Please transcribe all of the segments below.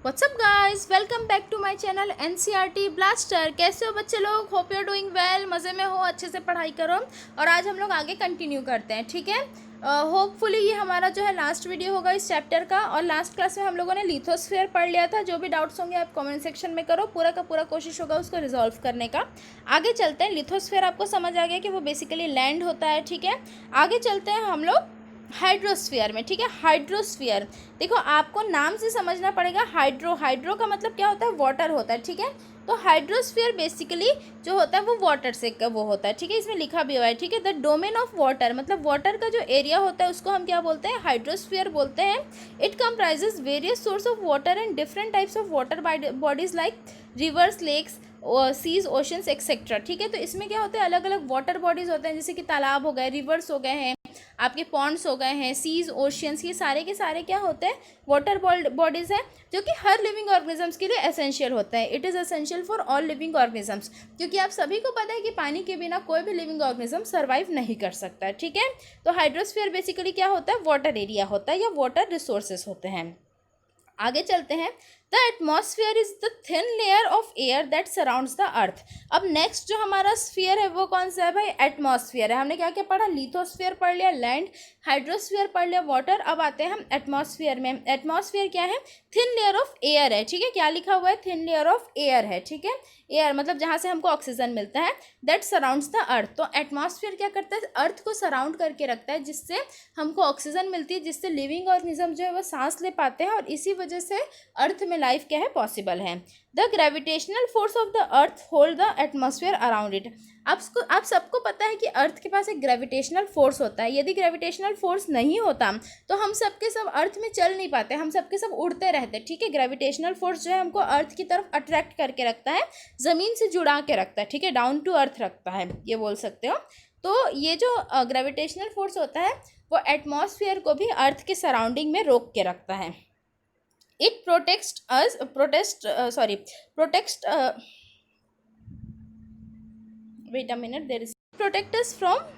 WhatsApp guys, welcome back to my channel NCERT blaster. कैसे हो बच्चे लोग? Hope you are doing well, मज़े में हो, अच्छे से पढ़ाई करो। और आज हम लोग आगे कंटिन्यू करते हैं, ठीक है। होपफुली ये हमारा जो है लास्ट वीडियो होगा इस चैप्टर का। और लास्ट क्लास में हम लोगों ने लिथोस्फीयर पढ़ लिया था। जो भी डाउट्स होंगे आप कमेंट सेक्शन में करो, पूरा का पूरा कोशिश होगा उसको रिजॉल्व करने का। आगे चलते हैं। लिथोस्फीयर आपको समझ आ गया कि वो बेसिकली लैंड होता है, ठीक है। आगे चलते हैं हम लोग हाइड्रोस्फीयर में, ठीक है। हाइड्रोस्फीयर देखो, आपको नाम से समझना पड़ेगा। हाइड्रो का मतलब क्या होता है? वाटर होता है, ठीक है। तो हाइड्रोस्फीयर बेसिकली जो होता है वो वाटर से वो होता है, ठीक है। इसमें लिखा भी हुआ है, ठीक है। द डोमेन ऑफ वाटर मतलब वाटर का जो एरिया होता है उसको हम क्या बोलते हैं? हाइड्रोस्फीयर बोलते हैं। It comprises various source of water and different types of water bodies like rivers, lakes, seas, oceans etcetera, ठीक है। तो इसमें क्या होता है? अलग अलग वाटर बॉडीज होते हैं, जैसे कि तालाब हो गए, रिवर्स हो गए हैं, आपके पॉन्ड्स हो गए हैं, सीज, ओशियंस, ये सारे के सारे क्या होते हैं? वाटर बॉडीज़ हैं, जो कि हर लिविंग ऑर्गेनिजम्स के लिए एसेंशियल होता है। It is essential for all living organisms, क्योंकि आप सभी को पता है कि पानी के बिना कोई भी लिविंग ऑर्गेनिज्म सर्वाइव नहीं कर सकता है, ठीक है। तो हाइड्रोस्फीयर बेसिकली क्या होता है? वाटर एरिया होता है या वाटर रिसोर्सेज होते हैं। आगे चलते हैं। The atmosphere is the thin layer of air that surrounds the earth. अब नेक्स्ट जो हमारा स्फीयर है वो कौन सा है भाई? एटमॉस्फेयर है। हमने क्या क्या पढ़ा? लिथोस्फीयर पढ़ लिया, लैंड, हाइड्रोस्फीयर पढ़ लिया, वाटर। अब आते हैं हम एटमॉस्फेयर में। एटमॉस्फेयर क्या है? थिन लेयर ऑफ एयर है, ठीक है। क्या लिखा हुआ है? थिन लेयर ऑफ एयर है, ठीक है। एयर मतलब जहाँ से हमको ऑक्सीजन मिलता है, दैट सराउंड्स द अर्थ। तो एटमॉस्फेयर क्या करता है? अर्थ को सराउंड करके रखता है, जिससे हमको ऑक्सीजन मिलती है, जिससे लिविंग ऑर्गेनिज्म जो है वो सांस ले पाते हैं, और इसी वजह से अर्थ में लाइफ क्या है? पॉसिबल है। The gravitational force of the earth hold the atmosphere around it. आप सबको पता है कि अर्थ के पास एक ग्रेविटेशनल फोर्स होता है। यदि ग्रेविटेशनल फोर्स नहीं होता तो हम सब के सब अर्थ में चल नहीं पाते, हम सब के सब उड़ते रहते, ठीक है। ग्रेविटेशनल फोर्स जो है हमको अर्थ की तरफ अट्रैक्ट करके रखता है, ज़मीन से जुड़ा के रखता है, ठीक है। डाउन टू अर्थ रखता है, ये बोल सकते हो। तो ये जो ग्रेविटेशनल फोर्स होता है वो एटमॉस्फेयर को भी अर्थ के सराउंडिंग में रोक के रखता है। It protects wait a minute, there is protect us from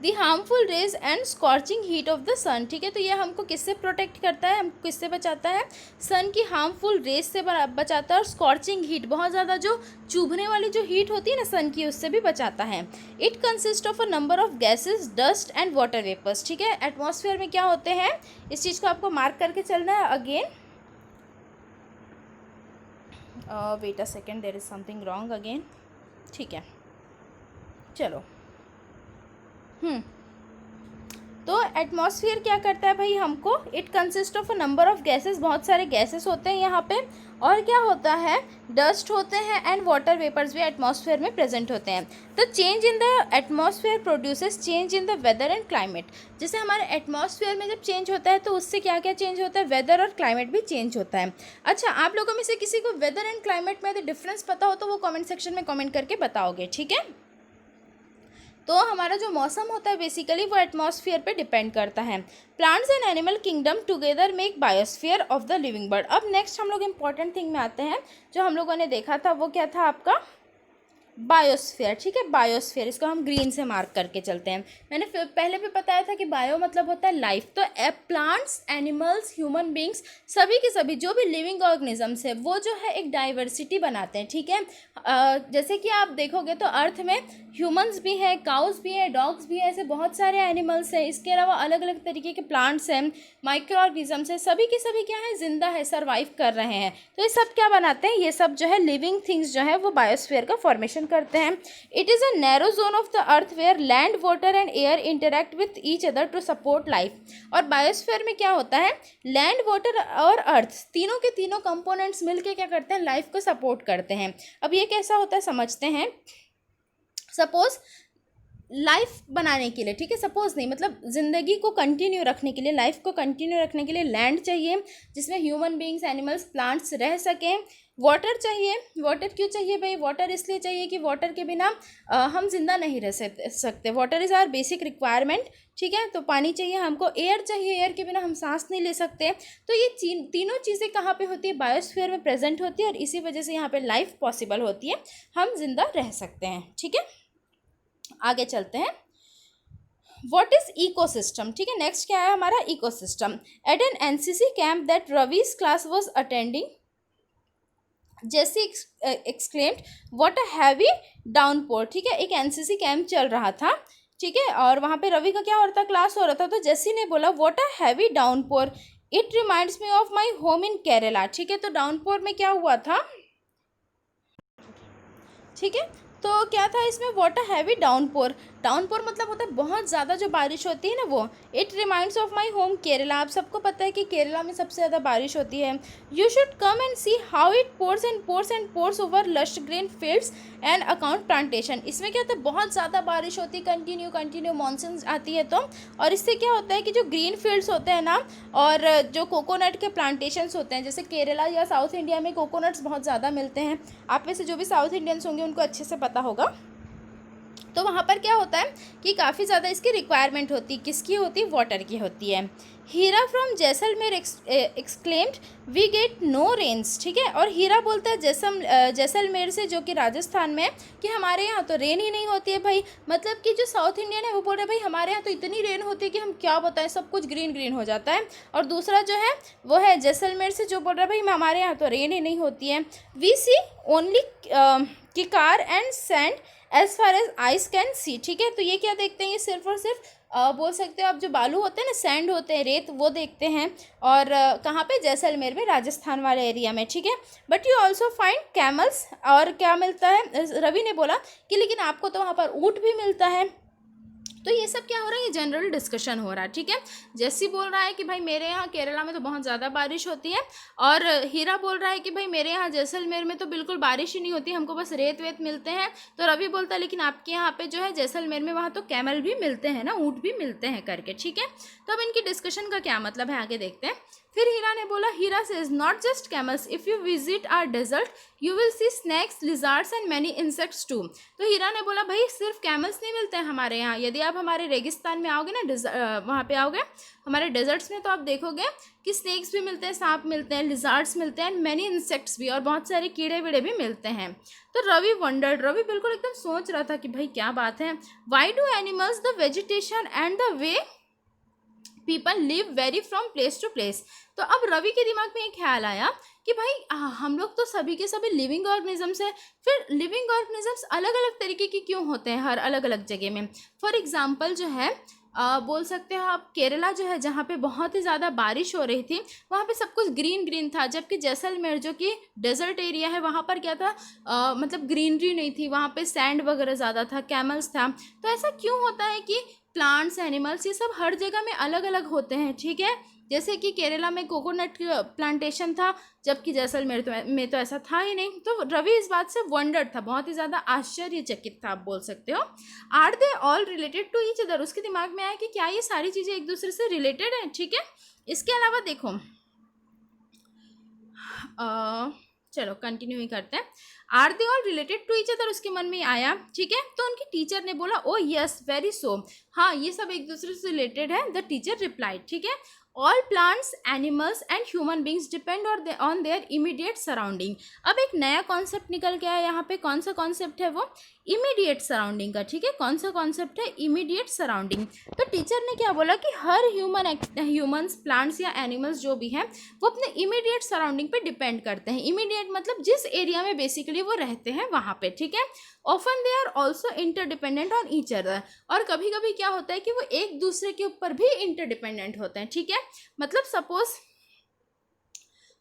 the harmful rays and scorching heat of the sun, ठीक है। तो ये हमको किससे प्रोटेक्ट करता है? हमको किससे बचाता है? सन की हार्मफुल रेज से बचाता है, और स्कॉर्चिंग हीट, बहुत ज़्यादा जो चुभने वाली जो हीट होती है ना सन की, उससे भी बचाता है। It consist of a number of gases, dust and water vapours, ठीक है। एटमॉस्फेयर में क्या होते हैं? इस चीज़ को आपको मार्क करके चलना है। Again wait a second, there is something wrong again, ठीक है। चलो, तो एटमॉस्फेयर क्या करता है भाई हमको? It consist of a number of gases, बहुत सारे गैसेस होते हैं यहाँ पे, और क्या होता है? डस्ट होते हैं, एंड वाटर वेपर्स भी एटमॉस्फेयर में प्रेजेंट होते हैं। The change in the atmosphere produces change in the weather and climate. जैसे हमारे एटमॉस्फेयर में जब चेंज होता है तो उससे क्या क्या चेंज होता है? वेदर और क्लाइमेट भी चेंज होता है। अच्छा, आप लोगों में से किसी को वेदर एंड क्लाइमेट में डिफरेंस पता हो तो वो कॉमेंट सेक्शन में कॉमेंट करके बताओगे, ठीक है। तो हमारा जो मौसम होता है बेसिकली वो एटमॉस्फेयर पे डिपेंड करता है। Plants and animal kingdom together make biosphere of the living bird. अब नेक्स्ट हम लोग इंपॉर्टेंट थिंग में आते हैं। जो हम लोगों ने देखा था वो क्या था आपका? बायोस्फीयर, ठीक है। बायोस्फीयर, इसको हम ग्रीन से मार्क करके चलते हैं। मैंने पहले भी बताया था कि बायो मतलब होता है लाइफ। तो प्लांट्स, एनिमल्स, ह्यूमन बींग्स, सभी के सभी जो भी लिविंग ऑर्गेनिजम्स है वो जो है एक डाइवर्सिटी बनाते हैं, ठीक है। जैसे कि आप देखोगे तो अर्थ में ह्यूमंस भी हैं, काउस भी हैं, डॉग्स भी हैं, ऐसे बहुत सारे एनिमल्स हैं। इसके अलावा अलग अलग तरीके के प्लांट्स हैं, माइक्रो ऑर्गेनिजम्स हैं, सभी के सभी क्या है? जिंदा है, सर्वाइव कर रहे हैं। तो ये सब क्या बनाते हैं? ये सब जो है लिविंग थिंग्स जो है वो बायोस्फीयर का फॉर्मेशन करते हैं। It is a narrow zone of the earth where land, water and air interact with each other to support life. और बायोस्फीयर में क्या होता है? लैंड, वाटर और अर्थ, तीनों के तीनों कंपोनेंट्स मिलके क्या करते हैं? लाइफ को सपोर्ट करते हैं। अब ये कैसा होता है समझते हैं। सपोज लाइफ बनाने के लिए, ठीक है, सपोज नहीं, मतलब ज़िंदगी को कंटिन्यू रखने के लिए, लाइफ को कंटिन्यू रखने के लिए लैंड चाहिए जिसमें ह्यूमन बींग्स, एनिमल्स, प्लांट्स रह सकें। वाटर चाहिए। वाटर क्यों चाहिए भाई? वाटर इसलिए चाहिए कि वाटर के बिना हम जिंदा नहीं रह सकते। Water is our basic requirement, ठीक है। तो पानी चाहिए हमको। एयर चाहिए, एयर के बिना हम सांस नहीं ले सकते। तो ये तीनों चीज़ें कहाँ पे होती है? बायोस्फीयर में प्रेजेंट होती है, और इसी वजह से यहाँ पे लाइफ पॉसिबल होती है, हम जिंदा रह सकते हैं, ठीक है। आगे चलते हैं। व्हाट इज इकोसिस्टम, ठीक है। नेक्स्ट क्या है हमारा ecosystem. At an NCC camp that Ravi's class was attending, जैसे exclaimed what a heavy downpour, ठीक है। एक एनसीसी कैंप चल रहा था, ठीक है, और वहाँ पे रवि का क्या हो रहा था, क्लास हो रहा था। तो जेसी ने बोला what a heavy downpour, it reminds me of my home in Kerala, ठीक है। तो डाउनपोर में क्या हुआ था, ठीक है। तो क्या था इसमें, what a heavy downpour, downpour मतलब होता है बहुत ज़्यादा जो बारिश होती है ना वो। It reminds of my home Kerala, आप सबको पता है कि केरला में सबसे ज़्यादा बारिश होती है। You should come and see how it pores and pores and pores over lush green fields and account plantation. इसमें क्या होता है, बहुत ज़्यादा बारिश होती है, कंटिन्यू मानसून आती है तो, और इससे क्या होता है कि जो ग्रीन फील्ड्स होते हैं ना, और जो कोकोनट के प्लांटेशंस होते हैं, जैसे केरला या साउथ इंडिया में कोकोनट्स बहुत ज़्यादा मिलते हैं। आप में से जो भी साउथ इंडियंस होंगे उनको अच्छे से पता होगा। तो वहाँ पर क्या होता है कि काफ़ी ज़्यादा इसकी रिक्वायरमेंट होती है, किसकी होती है, वाटर की होती है। Heera from Jaisalmer exclaimed we get no rains, ठीक है। और हीरा बोलता है जैसलमेर से, जो कि राजस्थान में है, कि हमारे यहाँ तो रेन ही नहीं होती है भाई। मतलब कि जो साउथ इंडियन है वो बोल रहे हैं भाई हमारे यहाँ तो इतनी रेन होती है कि हम क्या बताएं, सब कुछ ग्रीन ग्रीन हो जाता है। और दूसरा जो है वो है जैसलमेर से, जो बोल रहा है भाई हमारे यहाँ तो रेन ही नहीं होती है। We see only kikar and sand as far as eyes can see, ठीक है। तो ये क्या देखते हैं, ये सिर्फ और सिर्फ बोल सकते हो आप, जो बालू होते हैं ना, सैंड होते हैं, रेत, वो देखते हैं। और कहाँ पे, जैसलमेर में, राजस्थान वाले एरिया में, ठीक है। But you also find camels, और क्या मिलता है, रवि ने बोला कि लेकिन आपको तो वहाँ पर ऊँट भी मिलता है। तो ये सब क्या हो रहा है, ये जनरल डिस्कशन हो रहा है, ठीक है। जैसी बोल रहा है कि भाई मेरे यहाँ केरला में तो बहुत ज़्यादा बारिश होती है, और हीरा बोल रहा है कि भाई मेरे यहाँ जैसलमेर में तो बिल्कुल बारिश ही नहीं होती, हमको बस रेत वेत मिलते हैं। तो रवि बोलता है लेकिन आपके यहाँ पे जो है जैसलमेर में, वहाँ तो कैमल भी मिलते हैं ना, ऊँट भी मिलते हैं करके, ठीक है। तो अब इनकी डिस्कशन का क्या मतलब है, आगे देखते हैं। फिर हीरा ने बोला, Heera says not just camels, if you visit our desert you will see snakes, lizards and many insects too. तो हीरा ने बोला भाई सिर्फ कैमल्स नहीं मिलते हैं हमारे यहाँ, यदि आप हमारे रेगिस्तान में आओगे ना, वहाँ पे आओगे हमारे डेजर्ट्स में, तो आप देखोगे कि स्नैक्स भी मिलते हैं, सांप मिलते हैं, लिजार्ड्स मिलते हैं, एंड मैनी इंसेक्ट्स भी, और बहुत सारे कीड़े वीड़े भी मिलते हैं। तो रवि वंडर्ड, रवि बिल्कुल एकदम सोच रहा था कि भाई क्या बात है, why do animals the vegetation and the way people live vary from place to place. तो अब रवि के दिमाग में एक ख्याल आया कि भाई हम लोग तो सभी के सभी लिविंग ऑर्गेनिजम्स है, फिर लिविंग ऑर्गेनिजम्स अलग अलग तरीके के क्यों होते हैं हर अलग अलग जगह में। फॉर एग्जांपल जो है बोल सकते हो आप, केरला जो है जहाँ पे बहुत ही ज़्यादा बारिश हो रही थी, वहाँ पे सब कुछ ग्रीन ग्रीन था, जबकि जैसलमेर जो कि डेजर्ट एरिया है, वहाँ पर क्या था, मतलब ग्रीनरी नहीं थी, वहाँ पे सैंड वगैरह ज़्यादा था, कैमल्स था। तो ऐसा क्यों होता है कि प्लांट्स, एनिमल्स, ये सब हर जगह में अलग अलग होते हैं, ठीक है। जैसे कि केरला में कोकोनट प्लांटेशन था, जबकि जैसलमेर में तो ऐसा था ही नहीं। तो रवि इस बात से वंडर्ड था, बहुत ही ज़्यादा आश्चर्यचकित था, आप बोल सकते हो। Are they all related to each other, उसके दिमाग में आया कि क्या ये सारी चीज़ें एक दूसरे से रिलेटेड हैं, ठीक है। इसके अलावा देखो, चलो कंटिन्यू ही करते हैं। Are they all related to each other उसके मन में आया, ठीक है। तो उनकी टीचर ने बोला, ओ यस वेरी सो, हाँ ये सब एक दूसरे से रिलेटेड है। द टीचर रिप्लाइड, ठीक है, all plants, animals and human beings depend on their immediate surrounding. अब एक नया कॉन्सेप्ट निकल के आया यहाँ पे, कौन सा कॉन्सेप्ट है वो, इमीडिएट सराउंडिंग का, ठीक है। कौन सा कॉन्सेप्ट है, इमीडिएट सराउंडिंग। तो टीचर ने क्या बोला कि हर ह्यूमंस, प्लांट्स या एनिमल्स जो भी हैं वो अपने इमीडिएट सराउंडिंग पे डिपेंड करते हैं। इमीडिएट मतलब जिस एरिया में बेसिकली वो रहते हैं वहाँ पे, ठीक है। Often they are also interdependent on each other, और कभी कभी क्या होता है कि वो एक दूसरे के ऊपर भी इंटरडिपेंडेंट होते हैं, ठीक है। मतलब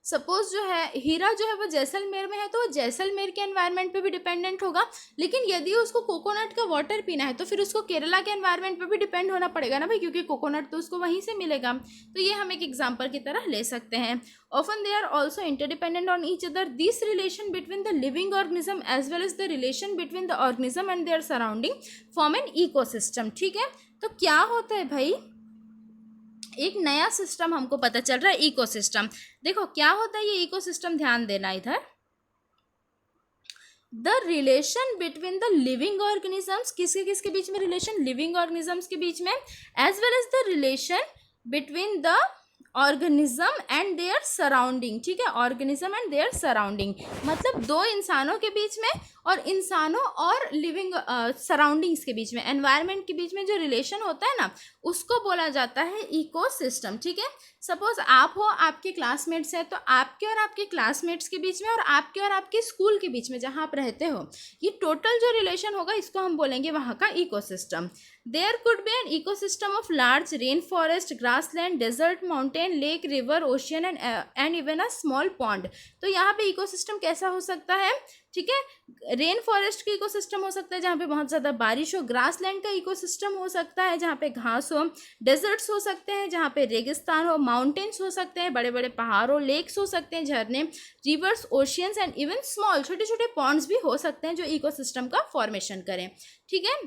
सपोज जो है हीरा जो है वो जैसलमेर में है, तो वो जैसलमेर के एनवायरनमेंट पे भी डिपेंडेंट होगा। लेकिन यदि उसको कोकोनट का वाटर पीना है तो फिर उसको केरला के एनवायरनमेंट पे भी डिपेंड होना पड़ेगा ना भाई, क्योंकि कोकोनट तो उसको वहीं से मिलेगा। तो ये हम एक एग्जांपल की तरह ले सकते हैं। Often they are also interdependent on each other, this relation between the living organism as well as the relation between the organism and their surrounding form an ecosystem, ठीक है। तो क्या होता है भाई, एक नया सिस्टम हमको पता चल रहा है, इकोसिस्टम। देखो क्या होता है ये इकोसिस्टम, ध्यान देना इधर। The relation between the living organisms, किसके किसके बीच में रिलेशन, लिविंग ऑर्गेनिजम्स के बीच में, as well as the relation between the organism and their surrounding, ठीक है, ऑर्गेनिज्म एंड देयर सराउंडिंग, मतलब दो इंसानों के बीच में और इंसानों और लिविंग सराउंडिंग्स के बीच में, एनवायरनमेंट के बीच में जो रिलेशन होता है ना, उसको बोला जाता है इकोसिस्टम, ठीक है। सपोज आप हो, आपके क्लासमेट्स हैं, तो आपके और आपके क्लासमेट्स के बीच में और आपके और आपके स्कूल के बीच में जहाँ आप रहते हो, ये टोटल जो रिलेशन होगा इसको हम बोलेंगे वहाँ का ecosystem. There could be an ecosystem of large rain forest, grassland, desert, mountain, lake, river, ocean and even a small pond. तो यहाँ पे इकोसिस्टम कैसा हो सकता है, ठीक है, रेन फॉरेस्ट का इकोसिस्टम हो सकता है जहाँ पे बहुत ज़्यादा बारिश हो, ग्रासलैंड का इकोसिस्टम हो सकता है जहाँ पे घास हो, डेजर्ट्स हो सकते हैं जहाँ पे रेगिस्तान हो, माउंटेन्स हो सकते हैं, बड़े बड़े पहाड़ हो, लेक्स हो सकते हैं, झरने, reverse, oceans and even small छोटे छोटे पॉन्ड्स भी हो सकते हैं जो इकोसिस्टम का फॉर्मेशन करें, ठीक है।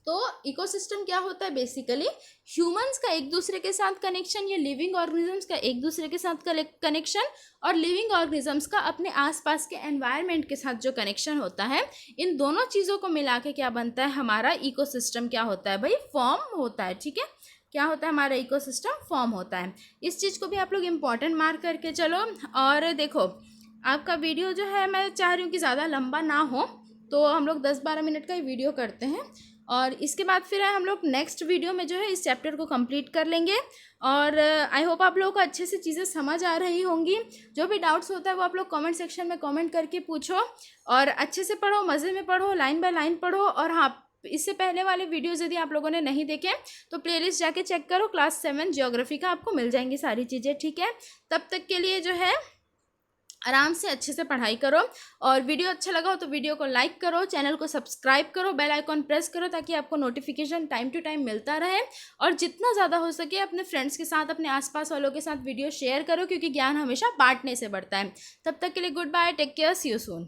तो इकोसिस्टम क्या होता है, बेसिकली ह्यूमंस का एक दूसरे के साथ कनेक्शन या लिविंग ऑर्गेनिजम्स का एक दूसरे के साथ कनेक्शन और लिविंग ऑर्गेनिजम्स का अपने आसपास के एनवायरनमेंट के साथ जो कनेक्शन होता है, इन दोनों चीज़ों को मिला के क्या बनता है, हमारा इकोसिस्टम क्या होता है भाई, फॉर्म होता है, ठीक है। क्या होता है, हमारा इकोसिस्टम फॉर्म होता है। इस चीज़ को भी आप लोग इम्पॉर्टेंट मार्क करके चलो। और देखो, आपका वीडियो जो है मैं चाह रही हूँ कि ज़्यादा लंबा ना हो, तो हम लोग 10-12 मिनट का ही वीडियो करते हैं और इसके बाद फिर हम लोग नेक्स्ट वीडियो में जो है इस चैप्टर को कंप्लीट कर लेंगे। और आई होप आप लोगों को अच्छे से चीज़ें समझ आ रही होंगी। जो भी डाउट्स होता है वो आप लोग कमेंट सेक्शन में कमेंट करके पूछो और अच्छे से पढ़ो, मज़े में पढ़ो, लाइन बाय लाइन पढ़ो। और हाँ, इससे पहले वाले वीडियोज़ यदि आप लोगों ने नहीं देखे तो प्लेलिस्ट जाके चेक करो, क्लास 7 ज्योग्राफी का आपको मिल जाएंगी सारी चीज़ें, ठीक है। तब तक के लिए जो है आराम से अच्छे से पढ़ाई करो। और वीडियो अच्छा लगा हो तो वीडियो को लाइक करो, चैनल को सब्सक्राइब करो, बेल आइकॉन प्रेस करो ताकि आपको नोटिफिकेशन टाइम टू टाइम मिलता रहे। और जितना ज़्यादा हो सके अपने फ्रेंड्स के साथ, अपने आसपास वालों के साथ वीडियो शेयर करो, क्योंकि ज्ञान हमेशा बांटने से बढ़ता है। तब तक के लिए good bye, take care, see you soon.